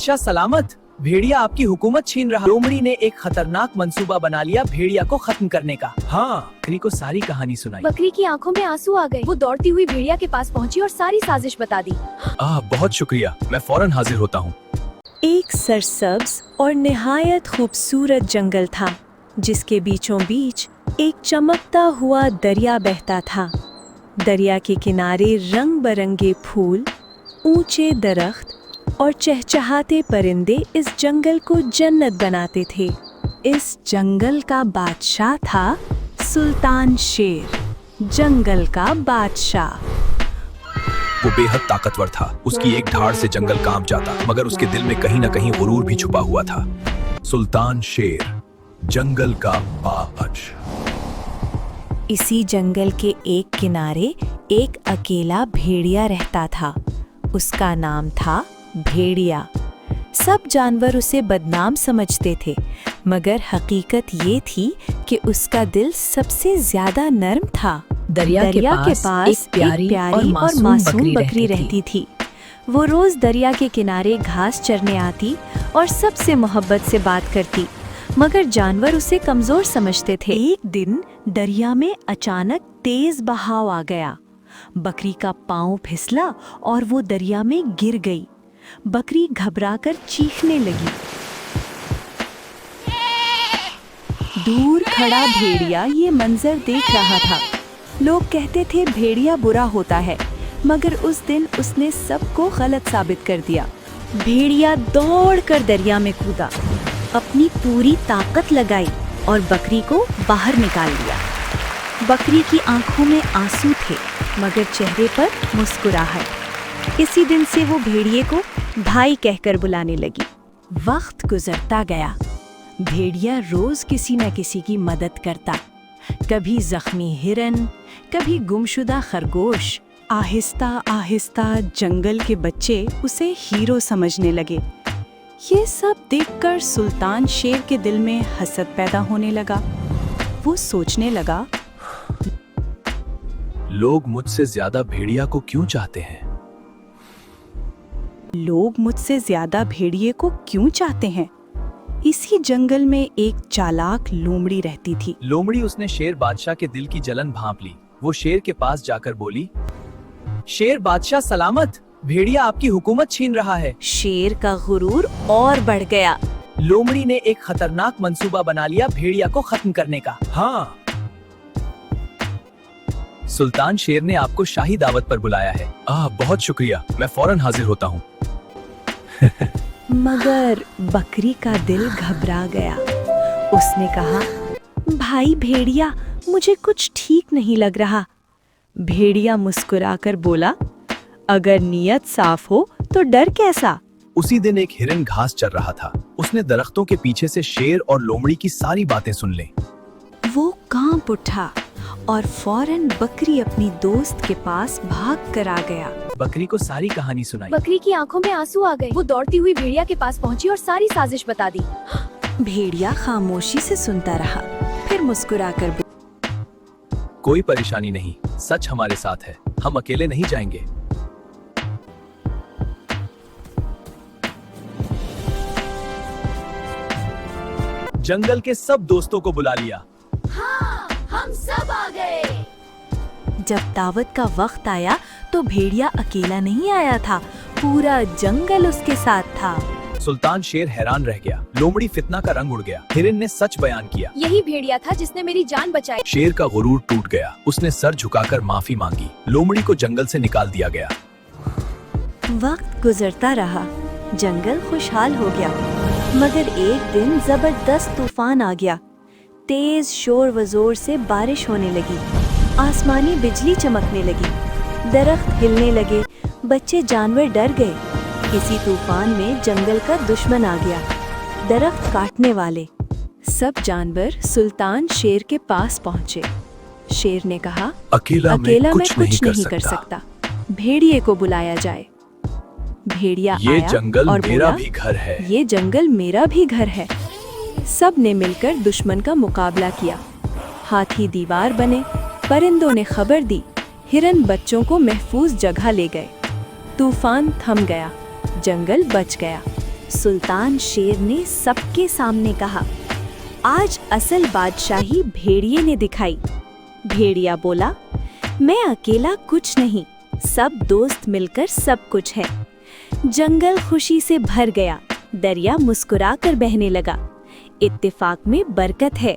बादशाह सलामत। भेड़िया आपकी हुकूमत छीन रहा। लोमड़ी ने एक खतरनाक मंसूबा बना लिया भेड़िया को खत्म करने का। हाँ, बकरी को सारी कहानी सुनाई। बकरी की आंखों में आंसू आ गए। वो दौड़ती हुई भेड़िया के पास पहुंची और सारी साजिश बता दी। बहुत शुक्रिया, मैं फौरन हाजिर होता हूँ। एक सरसब्ज और निहायत खूबसूरत जंगल था, जिसके बीचों बीच एक चमकता हुआ दरिया बहता था। दरिया के किनारे रंग बरंगे फूल, ऊंचे दरख्त और चहचहाते परिंदे इस जंगल को जन्नत बनाते थे। इस जंगल का बादशाह था सुल्तान शेर, जंगल का बादशाह। वो बेहद ताकतवर था। उसकी एक धाड़ से जंगल कांप जाता, मगर उसके दिल में कहीं न कहीं गुरूर भी छुपा हुआ था। सुल्तान शेर, जंगल का बादशाह। इसी जंगल के एक किनारे एक अकेला भेड़िया रहता था। उसका नाम था भेड़िया। सब जानवर उसे बदनाम समझते थे, मगर हकीकत ये थी कि उसका दिल सबसे ज्यादा नर्म था। दरिया के पास एक प्यारी और मासूम बकरी रहती थी। वो रोज दरिया के किनारे घास चरने आती और सबसे मोहब्बत से बात करती, मगर जानवर उसे कमजोर समझते थे। एक दिन दरिया में अचानक तेज बहाव आ गया। बकरी का पांव फिसला और वो दरिया में गिर गई। बकरी घबराकर चीखने लगी। दूर खड़ा भेड़िया ये मंजर देख रहा था। लोग कहते थे भेड़िया बुरा होता है, मगर उस दिन उसने सबको गलत साबित कर दिया। भेड़िया दौड़कर दरिया में कूदा, अपनी पूरी ताकत लगाई और बकरी को बाहर निकाल लिया। बकरी की आंखों में आंसू थे, मगर चेहरे पर मुस्कुराहट। इसी दिन से वो भेड़िए को भाई कहकर बुलाने लगी। वक्त गुजरता गया। भेड़िया रोज किसी न किसी की मदद करता। कभी जख्मी हिरन, कभी गुमशुदा खरगोश। आहिस्ता आहिस्ता जंगल के बच्चे उसे हीरो समझने लगे। ये सब देखकर सुल्तान शेर के दिल में हसद पैदा होने लगा। वो सोचने लगा, लोग मुझसे ज्यादा भेड़िया को क्यों चाहते हैं? लोग मुझसे ज्यादा भेड़िए को क्यों चाहते हैं? इसी जंगल में एक चालाक लोमड़ी रहती थी। लोमड़ी, उसने शेर बादशाह के दिल की जलन भांप ली। वो शेर के पास जाकर बोली, शेर बादशाह सलामत। भेड़िया आपकी हुकूमत छीन रहा है। शेर का गुरूर और बढ़ गया। लोमड़ी ने एक खतरनाक मंसूबा बना लिया भेड़िया को खत्म करने का। हाँ, सुल्तान शेर ने आपको शाही दावत पर बुलाया है। बहुत शुक्रिया, मैं फौरन हाजिर होता हूँ। मगर बकरी का दिल घबरा गया। उसने कहा, भाई भेड़िया, मुझे कुछ ठीक नहीं लग रहा। भेड़िया मुस्कुराकर बोला, अगर नीयत साफ हो तो डर कैसा? उसी दिन एक हिरन घास चर रहा था। उसने दरख्तों के पीछे से शेर और लोमड़ी की सारी बातें सुन ली। वो कांप उठा और फौरन बकरी अपनी दोस्त के पास भाग कर आ गया। बकरी को सारी कहानी सुनाई। बकरी की आंखों में आंसू आ गए। वो दौड़ती हुई भेड़िया के पास पहुंची और सारी साजिश बता दी। भेड़िया खामोशी से सुनता रहा, फिर मुस्कुराकर बोला, कोई परेशानी नहीं, सच हमारे साथ है, हम अकेले नहीं जाएंगे। जंगल के सब दोस्तों को बुला लिया। हाँ, हम सब आ गए। जब दावत का वक्त आया तो भेड़िया अकेला नहीं आया था, पूरा जंगल उसके साथ था। सुल्तान शेर हैरान रह गया। लोमड़ी फितना का रंग उड़ गया। हिरन ने सच बयान किया। यही भेड़िया था जिसने मेरी जान बचाई। शेर का गुरूर टूट गया। उसने सर झुकाकर माफी मांगी। लोमड़ी को जंगल से निकाल दिया गया। वक्त गुजरता रहा, जंगल खुशहाल हो गया, मगर एक दिन जबरदस्त तूफान आ गया। तेज शोर व जोर से बारिश होने लगी। आसमानी बिजली चमकने लगी, दरख्त हिलने लगे, बच्चे जानवर डर गए। इसी तूफान में जंगल का दुश्मन आ गया, दरख्त काटने वाले। सब जानवर सुल्तान शेर के पास पहुँचे। शेर ने कहा, अकेला मैं कुछ नहीं कर सकता, भेड़िए को बुलाया जाए। भेड़िया ये आया जंगल और मेरा बोला, भी घर है। ये जंगल मेरा भी घर है। सब ने मिलकर दुश्मन का मुकाबला किया। हाथी दीवार बने, परिंदों ने खबर दी, हिरन बच्चों को महफूज जगह ले गए। तूफान थम गया, जंगल बच गया। सुल्तान शेर ने सबके सामने कहा, आज असल बादशाही भेड़िए ने दिखाई। भेड़िया बोला, मैं अकेला कुछ नहीं, सब दोस्त मिलकर सब कुछ है। जंगल खुशी से भर गया, दरिया मुस्कुराकर बहने लगा। इत्तेफाक में बरकत है।